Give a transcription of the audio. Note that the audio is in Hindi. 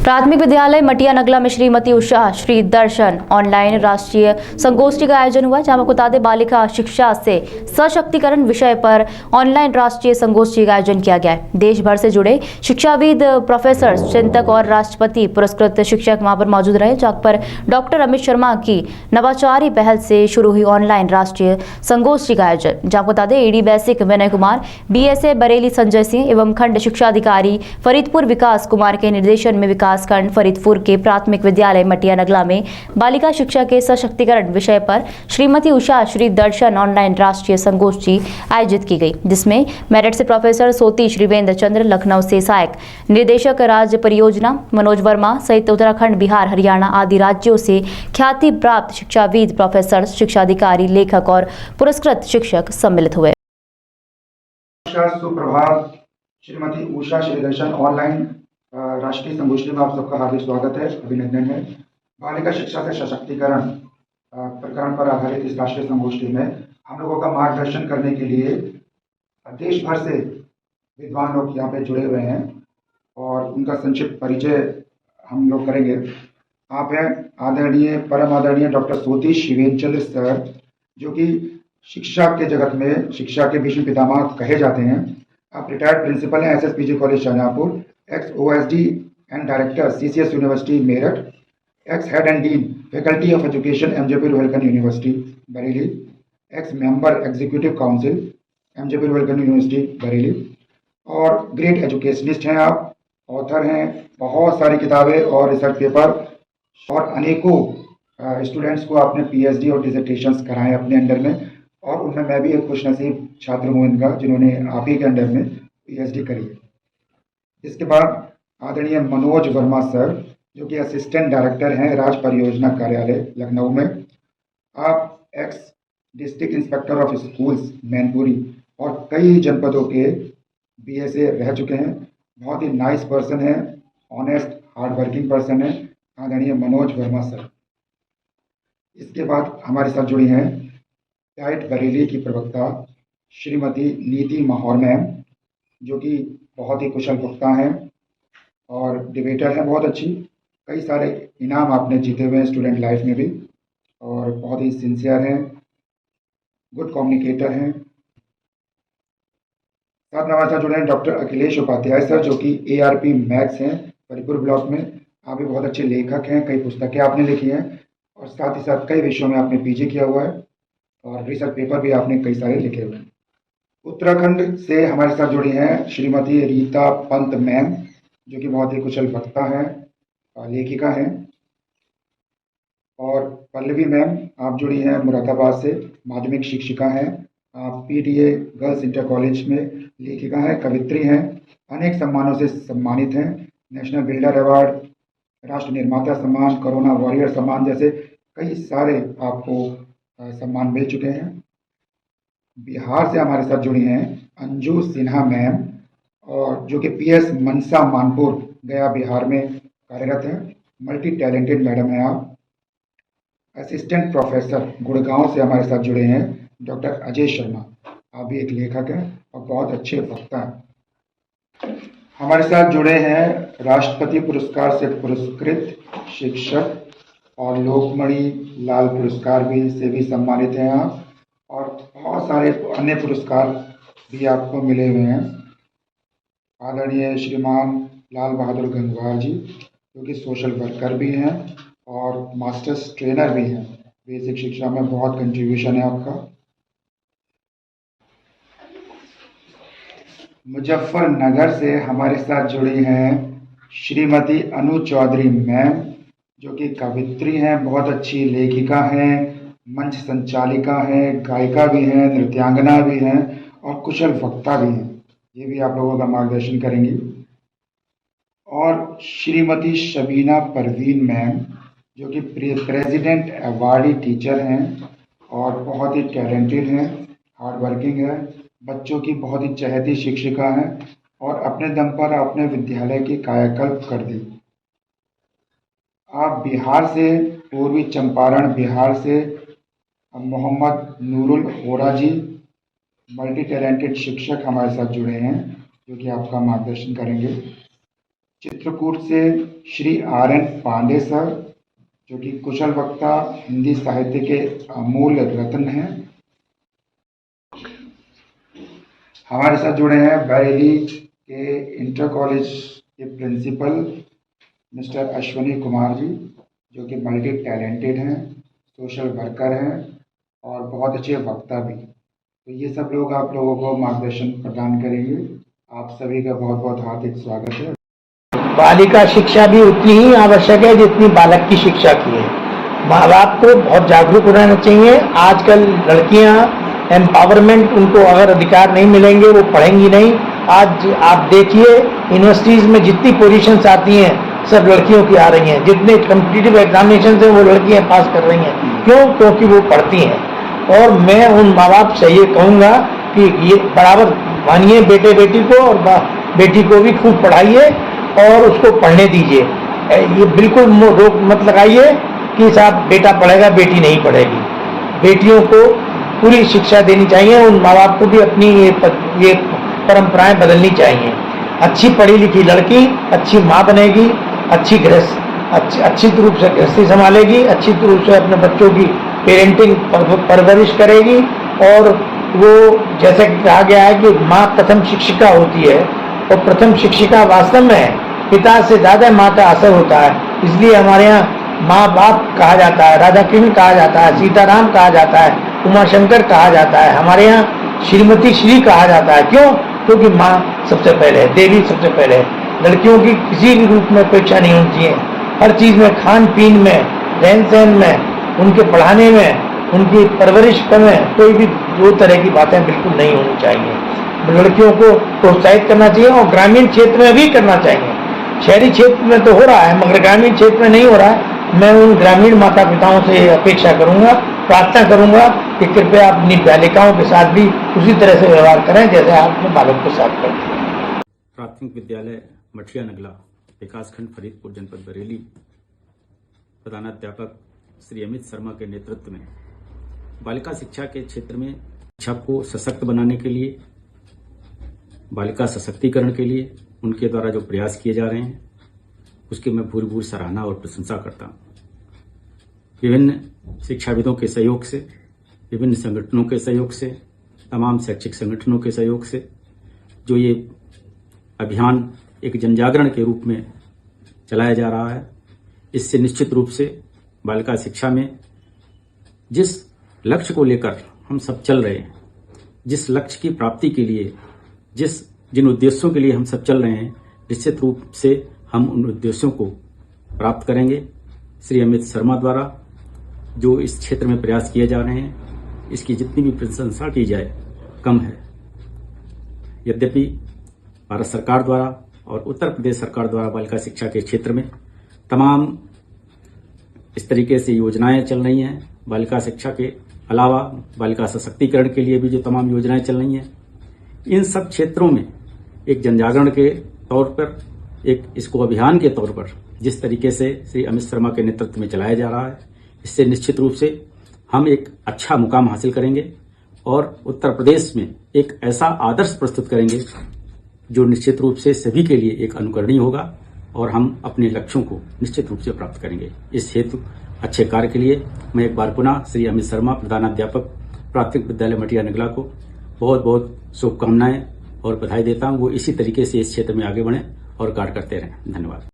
प्राथमिक विद्यालय मटिया नगला में श्रीमती उषा श्री दर्शन ऑनलाइन राष्ट्रीय संगोष्ठी का आयोजन हुआ, जहां मुताबिक बालिका शिक्षा से सशक्तिकरण विषय पर ऑनलाइन राष्ट्रीय संगोष्ठी का आयोजन किया गया है। देश भर से जुड़े शिक्षाविद, प्रोफेसर, चिंतक और राष्ट्रपति पुरस्कृत शिक्षक वहां पर मौजूद रहे, जहां पर डॉक्टर अमित शर्मा की नवाचारी पहल से शुरू हुई ऑनलाइन राष्ट्रीय संगोष्ठी का आयोजन, जहां मुताबिक AD basic Vinay Kumar, BSA Bareilly Sanjay Singh एवं खंड शिक्षा अधिकारी फरीदपुर विकास कुमार के निर्देशन में विकास खंड फरीदपुर के प्राथमिक विद्यालय मटिया नगला में बालिका शिक्षा के सशक्तिकरण विषय पर श्रीमती उषा श्री दर्शन ऑनलाइन राष्ट्रीय संगोष्ठी आयोजित की गई, जिसमें मेरठ से प्रोफेसर सोती श्रीवेंद्र चंद्र, लखनऊ से सहायक निदेशक राज्य परियोजना मनोज वर्मा सहित उत्तराखंड, बिहार, हरियाणा आदि राज्यों से ख्याति प्राप्त शिक्षाविद, प्रोफेसर, शिक्षा अधिकारी, लेखक और पुरस्कृत शिक्षक सम्मिलित हुए। सुप्रभात। श्रीमती उषा श्री दर्शन ऑनलाइन राष्ट्रीय संगोष्ठी में आप सबका हार्दिक स्वागत है, अभिनंदन है। बालिका शिक्षा से सशक्तिकरण प्रकरण पर आधारित इस राष्ट्रीय संगोष्ठी में हम लोगों का मार्गदर्शन करने के लिए देश भर से विद्वान लोग यहाँ पे जुड़े हुए हैं और उनका संक्षिप्त परिचय हम लोग करेंगे। आप हैं आदरणीय, परम आदरणीय डॉक्टर सोती श्रीवेंद्र चंद्र सर, जो कि शिक्षा के जगत में शिक्षा के भीष्म पितामह कहे जाते हैं। आप रिटायर्ड प्रिंसिपल हैं SSPG college Shahjahanpur, x OSD and director CCS university Meerut, x head and dean faculty of education MJP Rohilkhand university Bareilly, x member executive council MJP Rohilkhand university Bareilly और ग्रेट एजुकेशनिस्ट हैं। आप ऑथर हैं, बहुत सारी किताबें और रिसर्च पेपर और अनेकों स्टूडेंट्स को आपने PhD और डिसर्टेशंस कराए अपने अंडर में, और उनमें मैं भी एक खुशनसीब छात्र हूँ इनका, जिन्होंने आप ही के अंडर में PhD करी है। इसके बाद आदरणीय मनोज वर्मा सर, जो कि असिस्टेंट डायरेक्टर हैं राज्य परियोजना कार्यालय लखनऊ में। आप x district inspector of schools Mainpuri और कई जनपदों के BSA रह चुके हैं। बहुत ही नाइस पर्सन है, ऑनेस्ट हार्ड वर्किंग पर्सन है आदरणीय मनोज वर्मा सर। इसके बाद हमारे साथ जुड़ी हैं डाइट बरेली की प्रवक्ता श्रीमती नीति माहौर मैम, जो कि बहुत ही कुशल वक्ता हैं और डिबेटर हैं, बहुत अच्छी। कई सारे इनाम आपने जीते हुए हैं स्टूडेंट लाइफ में भी, और बहुत ही सिंसियर हैं, गुड कम्युनिकेटर हैं। साथ में हमारे साथ जुड़े हैं डॉक्टर अखिलेश उपाध्याय सर, जो कि ARP मैथ्स हैं फरीदपुर ब्लॉक में। आप भी बहुत अच्छे लेखक हैं, कई पुस्तकें आपने लिखी हैं और साथ ही साथ कई विषयों में आपने PG किया हुआ है और रिसर्च पेपर भी आपने कई सारे लिखे हुए हैं। उत्तराखंड से हमारे साथ जुड़ी हैं श्रीमती रीता पंत मैम, जो कि बहुत ही कुशल वक्ता हैं, लेखिका हैं। और पल्लवी मैम, आप जुड़ी हैं मुरादाबाद से, माध्यमिक शिक्षिका हैं। आप PTA गर्ल्स इंटर कॉलेज में लेखिका हैं, कवित्री हैं, अनेक सम्मानों से सम्मानित हैं। नेशनल बिल्डर अवार्ड, राष्ट्र निर्माता सम्मान, कोरोना वॉरियर सम्मान जैसे कई सारे आपको सम्मान मिल चुके हैं। बिहार से हमारे साथ जुड़ी हैं अंजू सिन्हा मैम, और जो कि PS मनसा मानपुर गया बिहार में कार्यरत हैं। मल्टी टैलेंटेड मैडम हैं आप। असिस्टेंट प्रोफेसर गुड़गांव से हमारे साथ जुड़े हैं डॉक्टर अजय शर्मा, आप भी एक लेखक हैं और बहुत अच्छे वक्ता हैं। हमारे साथ जुड़े हैं राष्ट्रपति पुरस्कार से पुरस्कृत शिक्षक और लोकमणि लाल पुरस्कार भी से भी सम्मानित हैं आप, और बहुत सारे अन्य पुरस्कार भी आपको मिले हुए हैं। आदरणीय श्रीमान लाल बहादुर गंगवार जी, जो कि सोशल वर्कर भी हैं और मास्टर्स ट्रेनर भी हैं, बेसिक शिक्षा में बहुत कंट्रीब्यूशन है आपका। मुजफ्फरनगर से हमारे साथ जुड़ी हैं श्रीमती अनु चौधरी मैम, जो कि कवित्री हैं, बहुत अच्छी लेखिका हैं, मंच संचालिका हैं, गायिका भी हैं, नृत्यांगना भी हैं और कुशल वक्ता भी हैं। ये भी आप लोगों का मार्गदर्शन करेंगी। और श्रीमती शबीना परवीन मैम, जो कि प्रेसिडेंट अवार्डी टीचर हैं और बहुत ही टैलेंटेड हैं, हार्ड वर्किंग है, बच्चों की बहुत ही चहेती शिक्षिका हैं और अपने दम पर अपने विद्यालय की कायाकल्प कर दी। आप बिहार से, पूर्वी चंपारण बिहार से मोहम्मद नूरुल होरा जी, मल्टी टैलेंटेड शिक्षक हमारे साथ जुड़े हैं, जो कि आपका मार्गदर्शन करेंगे। चित्रकूट से श्री RN पांडे सर, जो कि कुशल वक्ता, हिंदी साहित्य के अमूल्य रत्न हैं। हमारे साथ जुड़े हैं बरेली के इंटर कॉलेज के प्रिंसिपल मिस्टर अश्विनी कुमार जी, जो कि मल्टी टैलेंटेड हैं, सोशल वर्कर हैं और बहुत अच्छे वक्ता भी। तो ये सब लोग आप लोगों को मार्गदर्शन प्रदान करेंगे। आप सभी का बहुत बहुत हार्दिक स्वागत है। बालिका शिक्षा भी उतनी ही आवश्यक है जितनी बालक की शिक्षा की है। माँ बाप को बहुत जागरूक रहना चाहिए। आजकल लड़कियां एम्पावरमेंट, उनको अगर अधिकार नहीं मिलेंगे वो पढ़ेंगी नहीं। आज आप देखिए यूनिवर्सिटीज में जितनी पोजीशंस आती हैं सब लड़कियों की आ रही हैं। जितने कम्पिटिटिव एग्जामिनेशन हैं वो लड़कियां पास कर रही हैं। क्यों? क्योंकि वो पढ़ती हैं। और मैं उन माँ बाप से ये कहूँगा कि ये बराबर मानिए बेटे बेटी को, और बेटी को भी खूब पढ़ाइए और उसको पढ़ने दीजिए। ये बिल्कुल रोक मत लगाइए कि साहब बेटा पढ़ेगा बेटी नहीं पढ़ेगी। बेटियों को पूरी शिक्षा देनी चाहिए। उन माँ बाप को भी अपनी ये परंपराएं बदलनी चाहिए। अच्छी पढ़ी लिखी लड़की अच्छी माँ बनेगी, अच्छी रूप से गृहस्थी संभालेगी, अच्छी रूप से अपने बच्चों की पेरेंटिंग परवरिश करेगी। और वो जैसे कहा गया है कि माँ प्रथम शिक्षिका होती है, और प्रथम शिक्षिका वास्तव में पिता से ज्यादा माँ का असर होता है। इसलिए हमारे यहाँ माँ बाप कहा जाता है, राधा कृष्ण कहा जाता है, सीताराम कहा जाता है, उमा शंकर कहा जाता है। हमारे यहाँ श्रीमती श्री कहा जाता है। क्यों? क्योंकि माँ सबसे पहले है, देवी सबसे पहले है। लड़कियों की किसी भी रूप में अपेक्षा नहीं होनी चाहिए। हर चीज में, खान पीन में, रहन सहन में, उनके पढ़ाने में, उनकी परवरिश में कोई भी दो तरह की बातें बिल्कुल नहीं होनी चाहिए। लड़कियों को प्रोत्साहित करना चाहिए और ग्रामीण क्षेत्र में भी करना चाहिए। शहरी क्षेत्र में तो हो रहा है मगर ग्रामीण क्षेत्र में नहीं हो रहा है। मैं उन ग्रामीण माता पिताओं से अपेक्षा करूंगा, प्रार्थना करूंगा कि कृपया अपनी बालिकाओं के साथ भी उसी तरह से व्यवहार करें जैसे आप अपने बालक के साथ करते हैं। प्राथमिक विद्यालय मठिया नगला, विकासखंड फरीदपुर, जनपद बरेली, प्रधानाध्यापक श्री अमित शर्मा के नेतृत्व में बालिका शिक्षा के क्षेत्र में शिक्षा को सशक्त बनाने के लिए, बालिका सशक्तिकरण के लिए उनके द्वारा जो प्रयास किए जा रहे हैं उसकी मैं भूरि सराहना और प्रशंसा करता हूँ। विभिन्न शिक्षाविदों के सहयोग से, विभिन्न संगठनों के सहयोग से, तमाम शैक्षिक संगठनों के सहयोग से जो ये अभियान एक जनजागरण के रूप में चलाया जा रहा है, इससे निश्चित रूप से बालिका शिक्षा में जिस लक्ष्य को लेकर हम सब चल रहे हैं, जिस लक्ष्य की प्राप्ति के लिए, जिन उद्देश्यों के लिए हम सब चल रहे हैं, निश्चित रूप से हम उन उद्देश्यों को प्राप्त करेंगे। श्री अमित शर्मा द्वारा जो इस क्षेत्र में प्रयास किए जा रहे हैं, इसकी जितनी भी प्रशंसा की जाए कम है। यद्यपि भारत सरकार द्वारा और उत्तर प्रदेश सरकार द्वारा बालिका शिक्षा के क्षेत्र में तमाम इस तरीके से योजनाएं चल रही हैं। बालिका शिक्षा के अलावा बालिका सशक्तिकरण के लिए भी जो तमाम योजनाएं चल रही हैं, इन सब क्षेत्रों में एक जनजागरण के तौर पर, एक इसको अभियान के तौर पर जिस तरीके से श्री अमित शर्मा के नेतृत्व में चलाया जा रहा है, इससे निश्चित रूप से हम एक अच्छा मुकाम हासिल करेंगे और उत्तर प्रदेश में एक ऐसा आदर्श प्रस्तुत करेंगे जो निश्चित रूप से सभी के लिए एक अनुकरणीय होगा और हम अपने लक्ष्यों को निश्चित रूप से प्राप्त करेंगे। इस हेतु अच्छे कार्य के लिए मैं एक बार पुनः श्री अमित शर्मा, प्रधानाध्यापक प्राथमिक विद्यालय मठिया नगला को बहुत बहुत शुभकामनाएं और बधाई देता हूं। वो इसी तरीके से इस क्षेत्र में आगे बढ़ें और कार्य करते रहें। धन्यवाद।